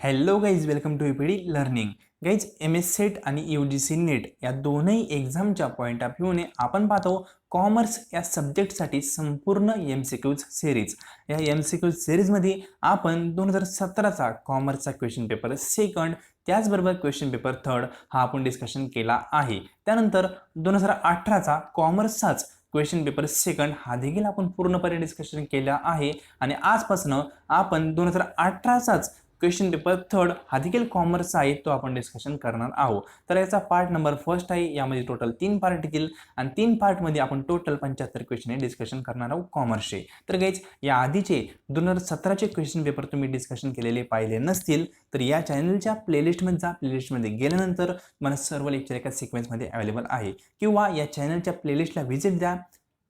Hello guys, welcome to EPD learning. Guys, MS set आणि UGC net या दोन्ही एक्झामच्या point of व्ह्यूने आपण पाहतो कॉमर्स या सब्जेक्टसाठी संपूर्ण MCQज सिरीज. या MCQ सिरीजमध्ये आपण 2017चा कॉमर्सचा क्वेश्चन पेपर सेकंड, त्याचबरोबर क्वेश्चन पेपर थर्ड हा आपण डिस्कशन केला आहे. त्यानंतर 2018चा कॉमर्सचाच क्वेश्चन पेपर सेकंड हा देखील आपण पूर्णपणे डिस्कशन केला आहे. आणि आजपासून आपण 2018चाच क्वेश्चन पेपर थर्ड हा देखील कॉमर्सचा आहे, तो आपण डिस्कशन करणार आहोत. तर याचा पार्ट नंबर फर्स्ट आहे. यामध्ये टोटल 3 पार्ट येतील आणि 3 पार्टमध्ये आपण टोटल 75 क्वेश्चन डिस्कशन करणार आहोत कॉमर्सचे. तर गाईज, या आधीचे 2017चे क्वेश्चन पेपर तुम्ही डिस्कशन केलेले पाहिले नसतील तर या चॅनलच्या प्लेलिस्टमध्ये जा. प्लेलिस्टमध्ये गेल्यानंतर मला सर्व लेक्चर एका सिक्वेन्समध्ये अवेलेबल आहे, किंवा या चॅनलच्या प्लेलिस्टला व्हिजिट द्या,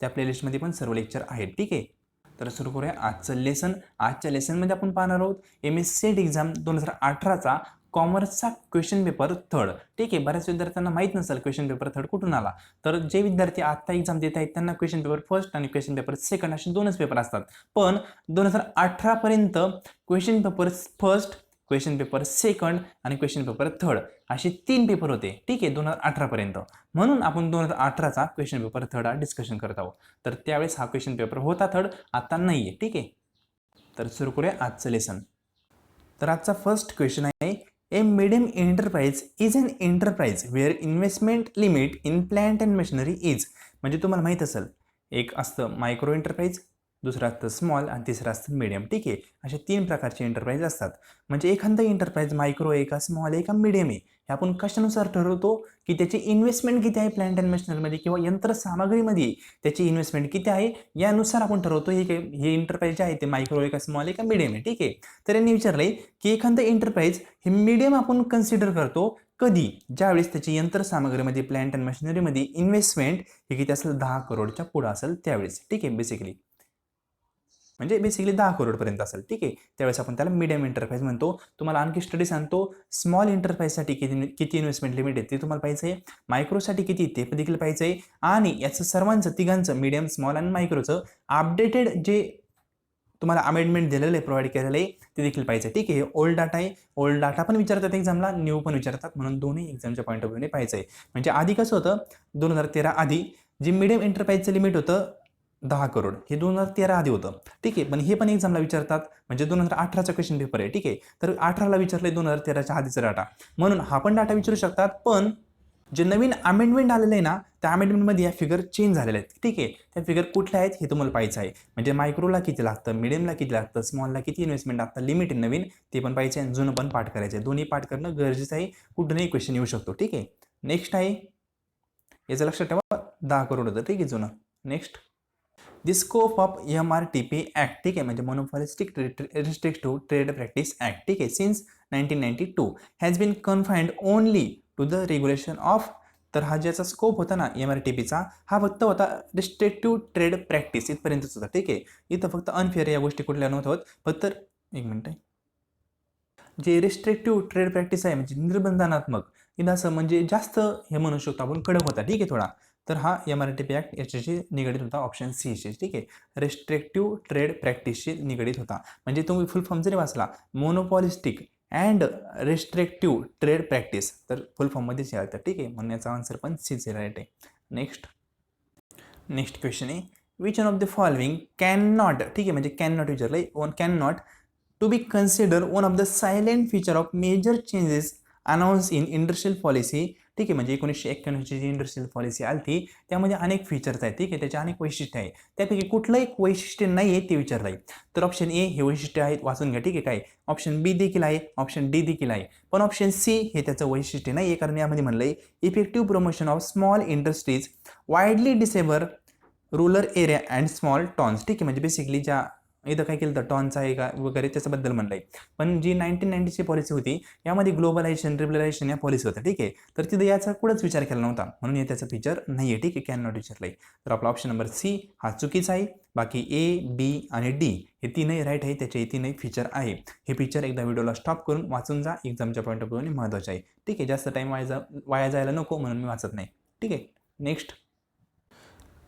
त्या प्लेलिस्टमध्ये पण सर्व लेक्चर आहेत. ठीक आहे, तर सुरू करूया आजचं लेसन. आजच्या लेसनमध्ये आपण पाहणार आहोत MS सेट एक्झाम 2018चा कॉमर्सचा क्वेश्चन पेपर थर्ड. ठीक आहे, बऱ्याच विद्यार्थ्यांना माहीत नसेल क्वेश्चन पेपर थर्ड कुठून आला. तर जे विद्यार्थी आता एक्झाम देत आहेत त्यांना क्वेश्चन पेपर फर्स्ट आणि क्वेश्चन पेपर सेकंड असे दोनच पेपर असतात. पण 2018 पर्यंत question paper first, question paper second आणि क्वेश्चन पेपर थर्ड असे 3 पेपर होते. ठीक आहे, 2018 पर्यंत. म्हणून आपण 2018चा क्वेश्चन पेपर थर्ड हा डिस्कशन करत आहोत. तर त्यावेळेस हा क्वेश्चन पेपर होता थर्ड, आता नाही आहे. ठीक आहे, तर सुरू करूया आजचं लेसन. तर आजचा फर्स्ट क्वेश्चन आहे, a medium enterprise is an enterprise where investment limit in plant and machinery is. म्हणजे तुम्हाला माहीत असेल, एक असतं मायक्रो एंटरप्राइज, दुसरं असतं स्मॉल आणि तिसरं असतं मीडियम. ठीक आहे, असे 3 प्रकारचे एंटरप्राइज असतात. म्हणजे एखादं एंटरप्राइज मायक्रो आहे का, स्मॉल आहे का, मीडियम आहे, हे आपण कशानुसार ठरवतो की त्याची इन्व्हेस्टमेंट किती आहे प्लांट अँड मशिनरीमध्ये किंवा यंत्रसामग्रीमध्ये त्याची इन्व्हेस्टमेंट किती आहे यानुसार आपण ठरवतो हे एंटरप्राइज जे आहे ते मायक्रो आहे का, स्मॉल आहे का, मीडियम आहे. ठीक आहे, तर यांनी विचारलंय की एखादं एंटरप्राइज हे मीडियम आपण कन्सिडर करतो कधी, ज्यावेळेस त्याची यंत्रसामग्रीमध्ये प्लांट अँड मशिनरीमध्ये इन्व्हेस्टमेंट हे किती असेल 10 करोडच्या पुढे असेल त्यावेळेस. ठीक आहे, बेसिकली 10 करोडपर्यंत असेल. ठीक आहे, त्यावेळेस आपण त्याला मीडियम एंटरप्राइज म्हणतो. तुम्हाला आणखी स्टडी सांगतो, स्मॉल एंटरप्राइजसाठी किती इन्व्हेस्टमेंट लिमिट आहे ते तुम्हाला पाहिजे आहे, मायक्रोसाठी किती ते देखील पाहिजे आहे, आणि याचं सर्वांचं तिघांचं मीडियम, स्मॉल आणि मायक्रोचं अपडेटेड जे तुम्हाला अमेंडमेंट दिलेलं आहे, प्रोव्हाइड केलेलं आहे ते देखील पाहिजे. ठीक आहे, ओल्ड डाटा आहे, ओल्ड डाटा पण विचारतात एक्झामला, न्यू पण विचारतात, म्हणून दोन्ही एक्झामच्या पॉईंट ऑफ व्ह्यूने पाहिजे आहे. म्हणजे आधी कसं होतं, 2013 आधी जे मीडियम एंटरप्राइजचं लिमिट होतं 10 करोड, हे 2013 आधी होतं. ठीक आहे, पण हे पण एक्झामला विचारतात. म्हणजे 2018चा क्वेश्चन पेपर आहे. ठीक आहे, तर 18ला विचारलंय 2013च्या आधीचा डाटा, म्हणून हा पण डाटा विचारू शकतात. पण जे नवीन अमेंडमेंट आलेलं आहे ना, त्या अमेंडमेंटमध्ये या फिगर चेंज झालेल्या आहेत. ठीक आहे, त्या फिगर कुठल्या आहेत हे तुम्हाला पाहिजे आहे. म्हणजे मायक्रोला किती लागतं, मीडियमला किती लागतं, स्मॉलला किती इन्व्हेस्टमेंट लागतं, लिमिट नवीन ते पण पाहिजे आणि जुनं पण पाठ करायचं आहे. दोन्ही पाठ करणं गरजेचं आहे, कुठूनही क्वेश्चन येऊ शकतो. ठीक आहे, नेक्स्ट आहे, याचं लक्षात ठेवा 10 करोड होतं. ठीक आहे, जुनं. Next, the scope of MRTP act. ठीक आहे, म्हणजे monopolistic restrictive trade practice act. ठीक आहे, since 1992 has been confined only to the regulation of. तर हा ज्याचा स्कोप होता ना MRTPचा, हा फक्त होता रिस्ट्रिक्टिव्ह ट्रेड प्रॅक्टिस इथपर्यंतच होता. ठीक आहे, इथं फक्त अनफेअर या गोष्टी कुठल्या नव्हत्या होत. फक्त एक मिनिट आहे, जे रिस्ट्रिक्टिव्ह ट्रेड प्रॅक्टिस आहे म्हणजे निर्बंधात्मक, इथं असं म्हणजे जास्त हे म्हणू शकतो आपण कडक होता. ठीक आहे, थोडा. तर हा MRTP ॲक्ट याच्याशी निगडीत होता, ऑप्शन सीशी. ठीक आहे, रिस्ट्रिक्टिव्ह ट्रेड प्रॅक्टिसशी निगडीत होता. म्हणजे तुम्ही फुल फॉर्म जरी वाचला, monopolistic and restrictive trade practice, तर फुल फॉर्ममध्येच येतं. ठीक आहे, म्हणून याचा आन्सर पण सीच राईट आहे. नेक्स्ट क्वेश्चन आहे, which one of the following can not. ठीक आहे, म्हणजे कॅन नॉट विचारलंय, can not to be consider one of the silent feature of major changes announce in industrial policy. ठीक आहे, म्हणजे 1991ची जी इंडस्ट्रियल पॉलिसी आली ती त्यामध्ये अनेक फीचर्स आहेत. ठीक आहे, त्याचे अनेक वैशिष्ट्य आहे, त्यापैकी कुठलं एक वैशिष्ट्य नाही आहे ते विचारलं आहे. तर ऑप्शन ए हे वैशिष्ट्य आहे, वाचून घ्या. ठीक आहे, काय ऑप्शन बी देखील आहे, ऑप्शन डी देखील आहे, पण ऑप्शन सी हे त्याचं वैशिष्ट्य नाही आहे. कारण यामध्ये म्हणलंय effective promotion of small industries widely disable rural area and small towns. ठीक आहे, म्हणजे बेसिकली ज्या इथं काय केलं तर टॉनचा आहे का वगैरे त्याच्याबद्दल म्हणलंय. पण जी 1990ची पॉलिसी होती यामध्ये ग्लोबलायझेशन, लिबरलायझेशन या पॉलिसी होत्या. ठीक आहे, तर तिथे याचा कुठंच विचार केला नव्हता, म्हणून हे त्याचं फीचर नाही आहे. ठीक आहे, कॅन नॉट विचारलंय. तर आपला ऑप्शन नंबर सी हा चुकीचा आहे. बाकी ए, बी आणि डी हे तीनही राईट आहे, त्याचे तीनही फीचर आहे. हे फीचर एकदा व्हिडिओला स्टॉप करून वाचून जा, एक्झामच्या पॉईंट ऑफ व्ह्यूने महत्त्वाचे आहे. ठीक आहे, जास्त टाईम वाया जायला नको म्हणून मी वाचत नाही. ठीक आहे, next,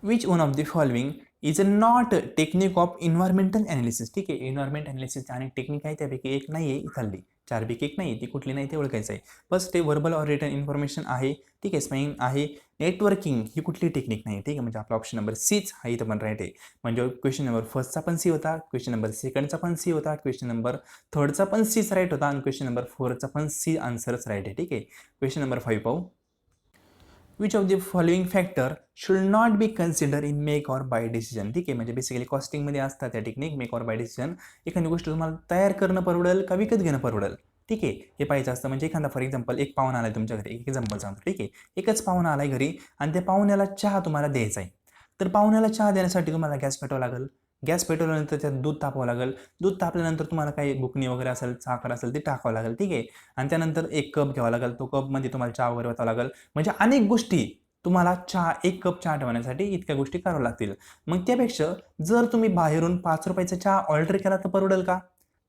which one of the following is not technique of environmental analysis. ठीक आहे, इन्व्हायरमेंट ॲनालिसिसची अनेक टेक्निक आहे, त्यापैकी एक नाही आहे इथली. 4पैकी एक नाही, ती कुठली नाही ते ओळखायचं आहे. फर्स्ट ते व्हर्बल ऑर रिटन इन्फॉर्मेशन आहे, ठीक आहे. स्पेलिंग आहे. नेटवर्किंग ही कुठली टेक्निक नाही, ठीक आहे. म्हणजे आपला ऑप्शन नंबर सीच हा इथं पण राईट आहे. म्हणजे क्वेश्चन नंबर फर्स्टचा पण सी होता, क्वेश्चन नंबर सेकंडचा पण सी होता, क्वेश्चन नंबर थर्डचा पण सीच राईट होता आणि क्वेश्चन नंबर 4चा पण सी आन्सरच राईट आहे, ठीक आहे. क्वेश्चन नंबर 5 पाहू. Which of the following factor should not be consider in make or bye decision, ठीक आहे. म्हणजे बेसिकली कॉस्टिंगमध्ये असतात त्या technique make or bye decision. एखादी गोष्ट तुम्हाला तयार करणं परवडेल का विकत घेणं परवडेल, ठीक आहे, हे पाहिजे असतं. म्हणजे एखादा फॉर एक्झाम्पल एक पाहुणा आलाय तुमच्या घरी, एक एक्झाम्पल सांगतो, ठीक आहे. एकच पाहुणा आलाय घरी आणि त्या पाहुण्याला चहा तुम्हाला द्यायचा आहे. तर पाहुण्याला चहा देण्यासाठी तुम्हाला गॅस पेटवावा लागेल. गॅस पेटवल्यानंतर त्यात दूध तापवावं लागेल. दूध तापल्यानंतर तुम्हाला काही बुकणी वगैरे असेल, साखर असेल ते टाकावं लागेल, ठीक आहे. आणि त्यानंतर एक कप घ्यावा लागेल. तो कपमध्ये तुम्हाला चहा वगैरे ओतावा लागेल. म्हणजे अनेक गोष्टी तुम्हाला चहा, एक कप चहा ठेवण्यासाठी इतक्या गोष्टी कराव्या लागतील. मग त्यापेक्षा जर तुम्ही बाहेरून 5 रुपयाचा चहा ऑर्डर केला तर परवडेल का?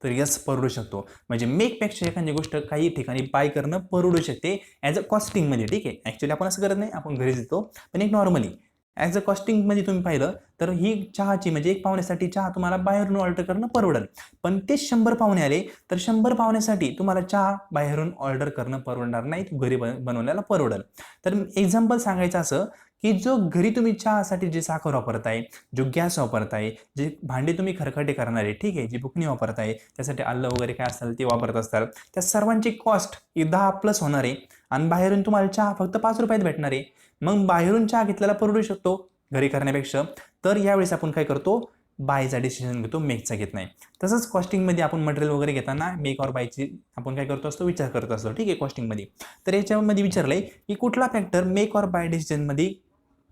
तर यस, परवडू शकतो. म्हणजे मेकपेक्षा एखादी गोष्ट काही ठिकाणी बाय करणं परवडू शकते ॲज अ कॉस्टिंगमध्ये, ठीक आहे. ॲक्च्युली आपण असं करत नाही, आपण घरी देतो, पण एक नॉर्मली ॲज अ कॉस्टिंगमध्ये तुम्ही पाहिलं तर ही चहाची म्हणजे एक पाहुण्यासाठी चहा तुम्हाला बाहेरून ऑर्डर करणं परवडेल. पण तेच 100 पाहुणे आले तर 100 पाहुण्यासाठी तुम्हाला चहा बाहेरून ऑर्डर करणं परवडणार नाही, तो घरी बनवल्याला परवडेल. तर एक्झाम्पल सांगायचं असं की जो घरी तुम्ही चहासाठी जे साखर वापरताय, जो गॅस वापरताय, जे भांडे तुम्ही खरकटे करणारे, ठीक आहे, जी बुकणी वापरताय, त्यासाठी आलं वगैरे काय असेल ते वापरत असतात, त्या सर्वांची कॉस्ट ही 10 प्लस होणार आहे आणि बाहेरून तुम्हाला चहा फक्त 5 रुपयात भेटणार आहे. मग बाहेरून चहा घेतलेला परवडू शकतो घरी करण्यापेक्षा. तर यावेळेस आपण काय करतो, बायचा डिसिजन घेतो, मेकचा घेत नाही. तसंच कॉस्टिंगमध्ये आपण मटेरियल वगैरे घेताना मेक ऑर बायची आपण काय करतो असतो, विचार करत असतो, ठीक आहे, कॉस्टिंगमध्ये. तर याच्यामध्ये विचारलंय की कुठला फॅक्टर मेक ऑर बाय डिसिजनमध्ये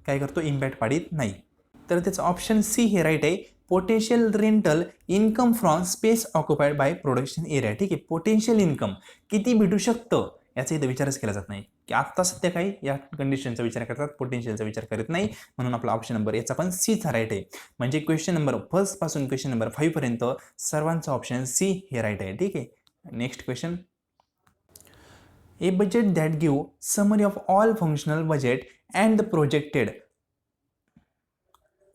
काय करतो, इम्पॅक्ट पाडित नाही. तर त्याचं ऑप्शन सी हे राईट आहे. Potential rental income from space occupied by production area, ठीक आहे. पोटेन्शियल इन्कम किती भेटू शकतं याचा इथं विचारच केला जात नाही, की आत्ता सध्या काही या कंडिशनचा विचार करतात, पोटेन्शियलचा विचार करत नाही. म्हणून आपला ऑप्शन नंबर याचा पण सीचा राईट आहे. म्हणजे क्वेश्चन नंबर फर्स्ट पासून क्वेश्चन नंबर 5 पर्यंत सर्वांचा ऑप्शन सी हे राईट आहे, ठीक आहे. Next question. A budget that give summary of all functional budget and the projected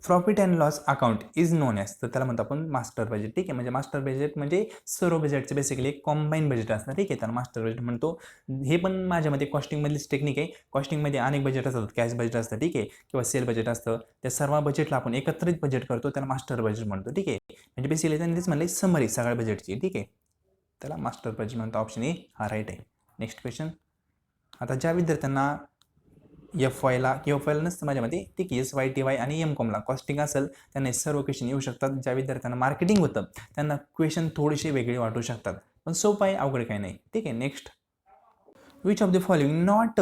profit and loss account is non as, तर त्याला म्हणतो आपण मास्टर बजेट, ठीक आहे. म्हणजे मास्टर बजेट म्हणजे सर्व बजेटचे बेसिकली एक कॉम्बाईन बजेट असतं, ठीक आहे, त्याला मास्टर बजेट म्हणतो. हे पण माझ्यामध्ये कॉस्टिंगमधलीच टेक्निक आहे. कॉस्टिंगमध्ये अनेक बजेट असतात, कॅश बजेट असतं, ठीक आहे, किंवा सेल बजेट असतं. त्या सर्व बजेटला आपण एकत्रित बजेट करतो, त्याला मास्टर बजेट म्हणतो, ठीक आहे. म्हणजे बेसिकली त्यांनी तेच म्हणले समरी सगळ्या बजेटची, ठीक आहे, त्याला मास्टर बजेट म्हणतो. ऑप्शन ए हा राईट आहे. Next question. आता ज्या विद्यार्थ्यांना FYला किंवा FYला नसतं माझ्यामध्ये, ठीक आहे, SY TY आणि MCOMला कॉस्टिंग असेल त्यांना हे सर्व क्वेश्चन येऊ शकतात. ज्या विद्यार्थ्यांना मार्केटिंग होतं त्यांना क्वेश्चन थोडेसे वेगळे वाटू शकतात, पण सोपं आहे, अवघड काही नाही, ठीक आहे. Next. Which of the following not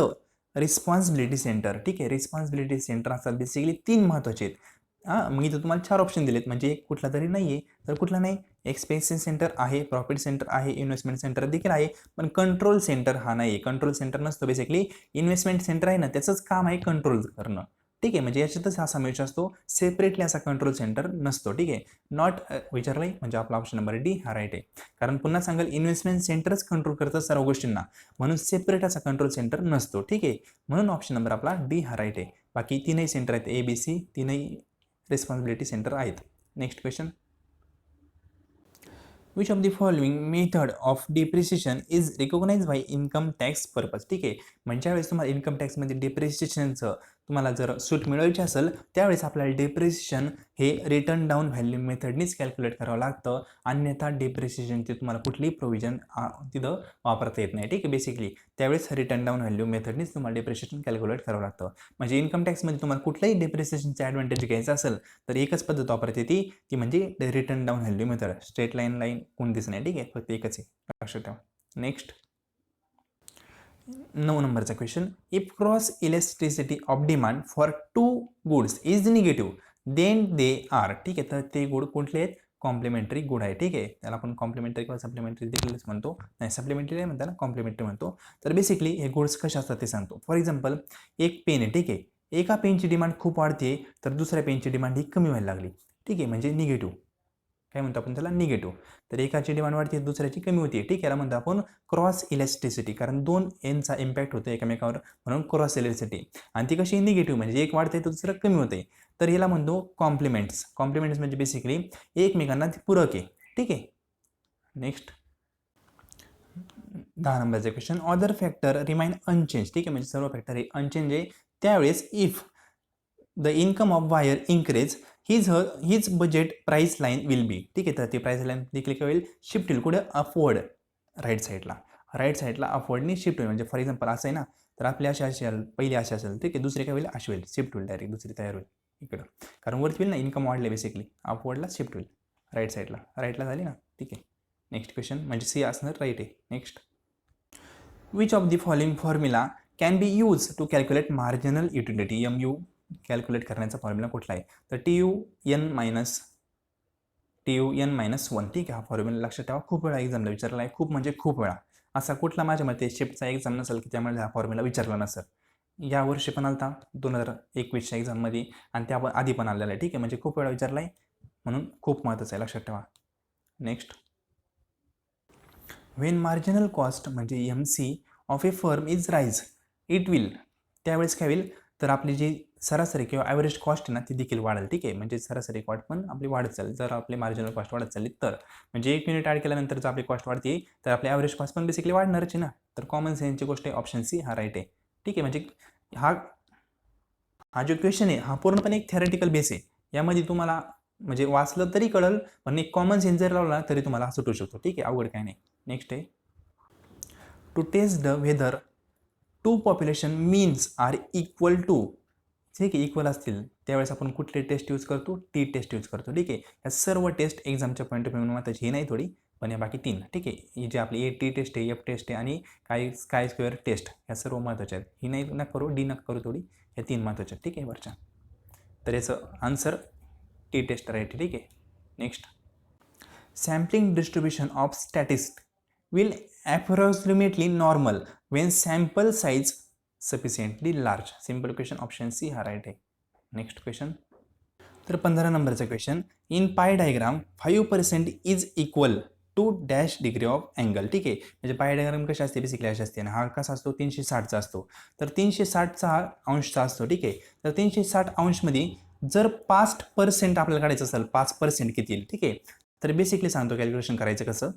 responsibility centre, ठीक आहे. रिस्पॉन्सिबिलिटी सेंटर असतात बेसिकली 3 महत्त्वाचे आहेत. मग इथं तुम्हाला 4 ऑप्शन दिलेत, म्हणजे एक कुठला तरी नाही आहे, तर कुठला नाही. एक्सपेन्सेस सेंटर आहे, प्रॉफिट सेंटर आहे, इन्व्हेस्टमेंट सेंटर देखील आहे, पण कंट्रोल सेंटर हा नाही आहे. कंट्रोल सेंटर नसतो. बेसिकली इन्व्हेस्टमेंट सेंटर आहे ना, त्याचंच काम आहे कंट्रोल करणं, ठीक आहे. म्हणजे याच्यातच हा समावेश असतो, सेपरेटली असा कंट्रोल सेंटर नसतो, ठीक आहे. नॉट विचारलंय म्हणजे आपला ऑप्शन नंबर डी हा राईट आहे. कारण पुन्हा सांगाल इन्व्हेस्टमेंट सेंटरच कंट्रोल करतं सर्व गोष्टींना, म्हणून सेपरेट असा कंट्रोल सेंटर नसतो, ठीक आहे. म्हणून ऑप्शन नंबर आपला डी हा राईट आहे. बाकी तीनही सेंटर आहेत, ABC, तीनही रिस्पॉन्सिबिलिटी सेंटर आहेत. Next question. Which of the following method of depreciation is recognise by income tax purpose, ठीक आहे. म्हणजे वेळेस तुम्हाला इन्कम टॅक्समध्ये डिप्रिसिएशनचं तुम्हाला जर सूट मिळवायची असेल त्यावेळेस आपल्याला डिप्रिसिएशन हे रिटर्न डाऊन व्हॅल्यू मेथडनीच कॅल्क्युलेट करावं लागतं, अन्यथा डिप्रिसिएशनची तुम्हाला कुठलीही प्रोव्हिजन तिथं वापरता येत नाही, ठीक आहे. बेसिकली त्यावेळेस रिटर्न डाऊन व्हॅल्यू मेथडनीच तुम्हाला डिप्रिसिएशन कॅल्क्युलेट करावं लागतं. म्हणजे इन्कम टॅक्समध्ये तुम्हाला कुठल्याही डिप्रिसिएशनचा ॲडव्हान्टेज घ्यायचा असेल तर एकच पद्धत वापरते ती म्हणजे return down value method. Straight line कोणतीच नाही, ठीक आहे, फक्त एकच आहे, लक्षात ठेवा. नेक्स्ट. 9 नंबरचा question. If cross elasticity of demand for 2 goods is negative then they are, ठीक आहे. तर ते गुड कुठले आहेत, कॉम्प्लिमेंटरी गुड आहे, ठीक आहे. त्याला आपण कॉम्प्लिमेंटरी किंवा सप्लिमेंटरी देखीलच म्हणतो, नाही सप्लिमेंटरी नाही म्हणता ना, कॉम्प्लिमेंटरी म्हणतो. तर बेसिकली हे गुड्स कशा असतात ते सांगतो. फॉर एक्झाम्पल एक पेन आहे, ठीक आहे. एका पेनची डिमांड खूप वाढते तर दुसऱ्या पेनची डिमांड ही कमी व्हायला लागली, ठीक आहे. म्हणजे निगेटिव्ह काय म्हणतो आपण त्याला, निगेटिव्ह. तर एकाची डिमांड वाढते दुसऱ्याची कमी होती, ठीक आहे. याला म्हणतो आपण क्रॉस इलेस्टिसिटी, कारण 2 एनचा इम्पॅक्ट होतो एकमेकावर, म्हणून क्रॉस इलेस्टिसिटी. आणि ती कशी निगेटिव्ह म्हणजे एक वाढते तर दुसरं कमी होते. तर याला म्हणतो कॉम्प्लिमेंट्स. कॉम्प्लिमेंट्स म्हणजे बेसिकली एकमेकांना ती पूरक आहे, ठीक आहे. नेक्स्ट. 10 नंबरचा question, other factor remain unchange, ठीक आहे, म्हणजे सर्व फॅक्टर हे अनचेंज आहे. त्यावेळेस if the income of buyer increase his budget price line will be, ठीक आहे, तर ती प्राइस लाईन देखील काय होईल, शिफ्ट होईल कुठे, अपवर्ड, राईट साईडला अपवर्डनी शिफ्ट होईल. म्हणजे फॉर एक्झाम्पल असं आहे ना, तर आपली अशी असेल, पहिली अशी असेल, ठीक आहे, दुसरी काय होईल, अशी होईल, शिफ्ट होईल, डायरेक्ट दुसरी तयार होईल इकडं, कारण वरती होईल ना, इन्कम वाढले बेसिकली, अपवर्डला शिफ्ट होईल, राईटला झाली ना, ठीक आहे. नेक्स्ट क्वेश्चन म्हणजे सी असणार राईट आहे. Next, which of the following formula can be use to calculate marginal utility, MU calculate करण्याचा फॉर्म्युला कुठला आहे, तर TUN मायनस 1, ठीक आहे. हा फॉर्म्युला लक्षात ठेवा, खूप वेळा एक्झामला विचारला आहे, खूप म्हणजे खूप वेळा. असा कुठला माझ्या मते शिफ्टचा एक्झाम नसेल की त्यामुळे हा फॉर्म्युला विचारला नसेल. या वर्षी पण आलता 2021च्या एक्झाममध्ये आणि त्या आधी पण आलेला आहे, ठीक आहे, म्हणजे खूप वेळा विचारला आहे, म्हणून खूप महत्त्वाचं आहे, लक्षात ठेवा. नेक्स्ट, व्हेन मार्जिनल कॉस्ट म्हणजे MC of A firm is rise it will, त्यावेळेस काय होईल, तर आपली जी सरासरी किंवा ॲव्हरेज कॉस्ट आहे ना ती देखील वाढेल, ठीक आहे, म्हणजे सरासरी कॉस्ट पण आपली वाढत चालेल जर आपली मार्जिनल कॉस्ट वाढत चालली तर. म्हणजे 1 युनिट ॲड केल्यानंतर जर आपली कॉस्ट वाढते तर आपली ॲव्हरेज कॉस्ट पण बेसिकली वाढणारच आहे ना. तर कॉमन सेन्सची गोष्ट आहे, ऑप्शन सी हा राईट आहे, ठीक आहे. म्हणजे हा जो क्वेश्चन आहे हा पूर्णपणे एक थेरटिकल बेस आहे. यामध्ये तुम्हाला म्हणजे वाचलं तरी कळलं, पण एक कॉमन सेन्स जर लावला तरी तुम्हाला हा सुटू शकतो, ठीक आहे, अवघड काय नाही. नेक्स्ट आहे, to test the whether two population means are equal to, ठीक आहे, इक्वल असतील त्यावेळेस आपण कुठले टेस्ट यूज करतो, टी टेस्ट यूज करतो, ठीक आहे. या सर्व टेस्ट एक्झामच्या पॉईंट ऑफ व्ह्यू महत्त्वाची ही नाही थोडी, पण या बाकी 3, ठीक आहे, ही जी आपली टी टेस्ट आहे, F टेस्ट आहे आणि काय स्क्वेअर टेस्ट, ह्या सर्व महत्त्वाच्या आहेत. ही नाही नका करू, डी नका करू थोडी, या 3 महत्त्वाच्या आहेत, ठीक आहे वरच्या. तर याचं आन्सर टी टेस्ट राईट, ठीक आहे. Next, sampling distribution of statistic will approximately normal when sample size sufficiently large. Simple question, option C हा राईट आहे. नेक्स्ट क्वेश्चन, तर 15 नंबरचा question, in pie diagram 5% is equal to dash degree of angle, ठीक आहे. म्हणजे pie diagram कशा असते, basically अशी असते आणि हा कसा असतो, 360चा असतो. तर 360चा हा अंशचा असतो, ठीक आहे. तर 360 अंशमध्ये जर 5% आपल्याला काढायचं असेल, 5% किती येईल, ठीक आहे. तर बेसिकली सांगतो कॅल्क्युलेशन करायचं कसं,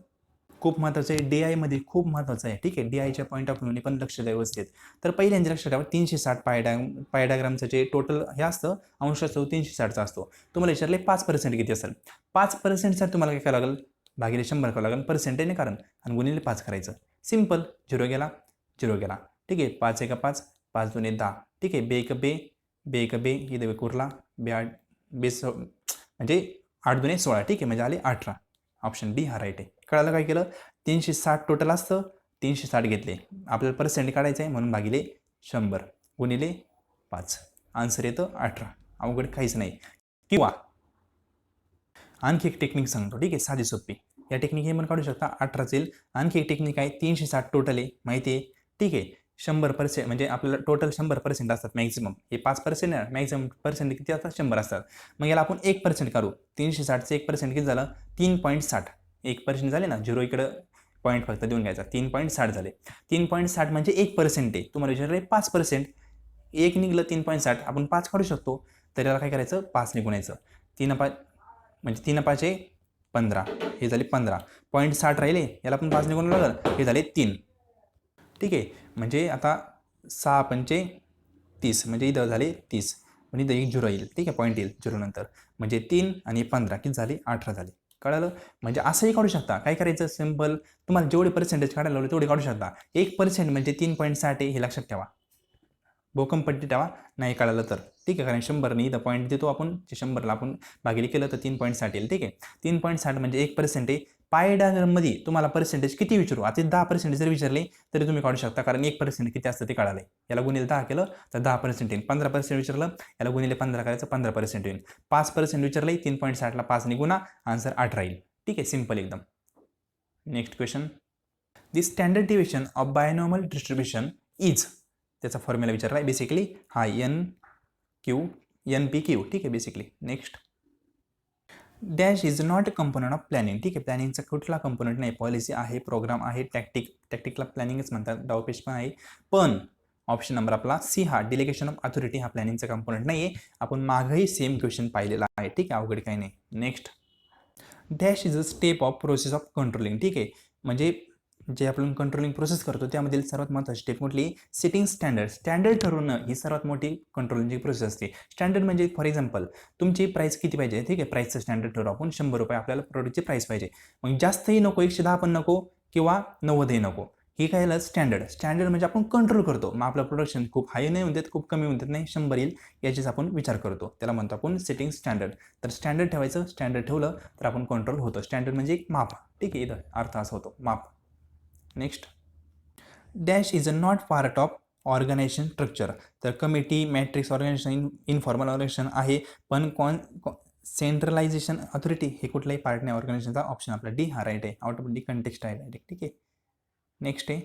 खूप महत्त्वाचं आहे, DI मध्ये खूप महत्त्वाचं आहे, ठीक आहे. DIच्या पॉईंट ऑफ व्ह्यूने पण लक्ष द्या व्यवस्थित. तर पहिल्यांदा लक्षात ठेवा, 360 पाय डायग्रामचं जे टोटल हे असतं, अंश असतो 360चा असतो. तुम्हाला विचारले 5% किती असेल, 5%साठी तुम्हाला काय करावं लागेल, भागिले 100 करावं लागेल, पर्सेंटेजने कारण, आणि गुणिले 5 करायचं. सिम्पल, 0 गेला, ठीक आहे. 5 1 5, 5 2 10, ठीक आहे. 2 1 2, इथे कुरला, 2 म्हणजे 8 2 16, ठीक आहे, म्हणजे आले 18. ऑप्शन डी हा राईट आहे. कळालं काय केलं, 360 टोटल असतं, 360 घेतले, आपल्याला पर्सेंट काढायचं आहे म्हणून भागिले 100 गुणिले 5, आन्सर येतं 18. अवघड काहीच नाही. किंवा आणखी एक टेक्निक सांगतो, ठीक आहे, साधी सोपी. या टेक्निक हे पण काढू शकता, 18 येईल. आणखी एक टेक्निक आहे, 360 टोटल आहे माहिती आहे, ठीक आहे. 100% म्हणजे आपल्याला टोटल 100% असतात मॅक्झिमम, हे 5% आहे, मॅक्झिमम पर्सेंट किती असतात, 100 असतात. मग याला आपण 1% काढू, 360चं 1% किती झालं, 3.60. 1% झाले ना, 0 इकडं पॉईंट फक्त देऊन घ्यायचा, 3.60 झाले. 3.60 म्हणजे 1% आहे. तुम्हाला विचारलं 5%, 1 निघलं 3.60, आपण 5 काढू शकतो. तर याला काय करायचं, 5 ने गुणायचं, 3 5 म्हणजे 3 5 15, हे झाले 15.60 राहिले, याला पण 5 ने गुणावं लागलं, हे झाले 3, ठीक आहे. म्हणजे आता 6 पंचे 30, म्हणजे इथं झाले 30, म्हणजे इथं एक 0 येईल, ठीक आहे, पॉईंट येईल 0 नंतर, म्हणजे 3 आणि 15 किती झाले, 18 झाले. कळालं. म्हणजे असंही काढू शकता, काय करायचं, सिम्पल, तुम्हाला जेवढे पर्सेंटेज काढायला लावले तेवढे काढू शकता. 1% म्हणजे 3.60 हे लक्षात ठेवा, भोकंपट्टी ठेवा, नाही कळालं तर, ठीक आहे. कारण 100 इथं पॉईंट देतो आपण, 100ला आपण भागिले केलं तर 3.60 येईल, ठीक आहे. 3.60 म्हणजे 1% आहे. पाय डायग्राममध्ये तुम्हाला पर्सेंटेज किती विचारू, आता 10% जर विचारले तरी तुम्ही काढू शकता, कारण 1% किती असतं ते कळालंय. याला गुणिले 10 केलं तर 10% येईल. 15% विचारलं, याला गुणिले 15 करायचं, 15% येईल. 5% विचारलं, 3.60ला 5 ने गुणा, आन्सर 18 येईल, ठीक आहे, सिम्पल एकदम. Next question, the standard deviation of binomial distribution is, त्याचा फॉर्म्युला विचारला आहे बेसिकली, हा NPQ, ठीक आहे, basically. Next, dash is not a component of planning, ठीक आहे. प्लॅनिंगचा कुठला कंपोनंट नाही, पॉलिसी आहे, प्रोग्राम आहे, टॅक्टिकला प्लॅनिंगच म्हणतात, डावपेच पण आहे. पण ऑप्शन नंबर आपला सी हा डिलिगेशन ऑफ अथॉरिटी हा प्लॅनिंगचा कंपोनंट नाही आहे. आपण मागही सेम क्वेश्चन पाहिलेला आहे, ठीक आहे, अवघड काही नाही. Next, dash is a step of process of controlling, ठीक आहे. म्हणजे जे आपण कंट्रोलिंग प्रोसेस करतो त्यामधील सर्वात महत्त्वाची स्टेप कुठली? Setting standard. स्टँडर्ड ठरवणं ही सर्वात मोठी कंट्रोलिंगची प्रोसेस असते. स्टँडर्ड म्हणजे फॉर एक्झाम्पल तुमची प्राईस किती पाहिजे? ठीक आहे, प्राईसचं स्टँडर्ड ठरवू आपण. ₹100 आपल्याला प्रोडक्टची प्राईस पाहिजे. मग जास्तही नको, 110 पण नको किंवा 90ही नको. ही काय झालं? स्टँडर्ड. स्टँडर्ड म्हणजे आपण कंट्रोल करतो. मग आपलं प्रोडक्शन खूप हाय नाही होऊन देत, खूप कमी होऊन देत नाही, 100 येईल याचीच आपण विचार करतो. त्याला म्हणतो आपण सेटिंग स्टँडर्ड. तर स्टँडर्ड ठेवायचं. स्टँडर्ड ठेवलं तर आपण कंट्रोल होतो. स्टँडर्ड म्हणजे एक माप. ठीक आहे, इथं अर्थ असा होतो, माप. Next, dash is a not part of organisation structure. तर committee, matrix organisation, informal organisation आहे, पण सेंट्रलायझेशन अथॉरिटी हे कुठलाही पार्ट नाही ऑर्गनायझेशनचा. ऑप्शन आपला डी हा राईट आहे. आउट ऑफ डी कंटेक्स्ट आहे डायरेक्ट. ठीक आहे. नेक्स्ट आहे,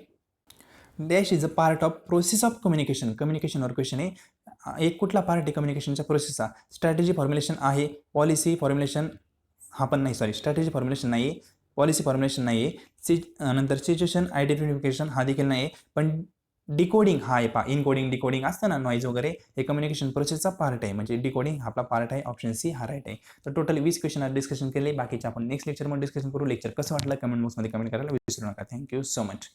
dash is a part of process of communication. कम्युनिकेशनवर क्वेश्चन आहे. एक कुठला पार्ट आहे कम्युनिकेशनच्या प्रोसेसचा? स्ट्रॅटेजी फॉर्म्युलेशन आहे, पॉलिसी फॉर्म्युलेशन हा पण नाही, सॉरी स्ट्रॅटेजी फॉर्म्युलेशन नाही आहे, पॉलिसी फॉर्म्युलेशन नाही आहे, नंतर सिच्युएशन आयडेंटिफिकेशन हा देखील नाही आहे, पण डिकोडिंग हा आहे. इनकोडिंग डिकोडिंग असतं ना, नॉईज वगैरे, हे कम्युनिकेशन प्रोसेसचा पार्ट आहे, म्हणजे डिकोडिंग हा आपला पार्ट आहे. ऑप्शन सी हा राईट आहे. तर टोटल 20 क्वेश्चन डिस्कशन केले. बाकीचे आपण नेक्स्ट लेक्चरमध्ये डिस्कशन करू. लेक्चर कसं वाटलं कमेंट बॉक्समध्ये कमेंट करायला विसरू नका. Thank you so much.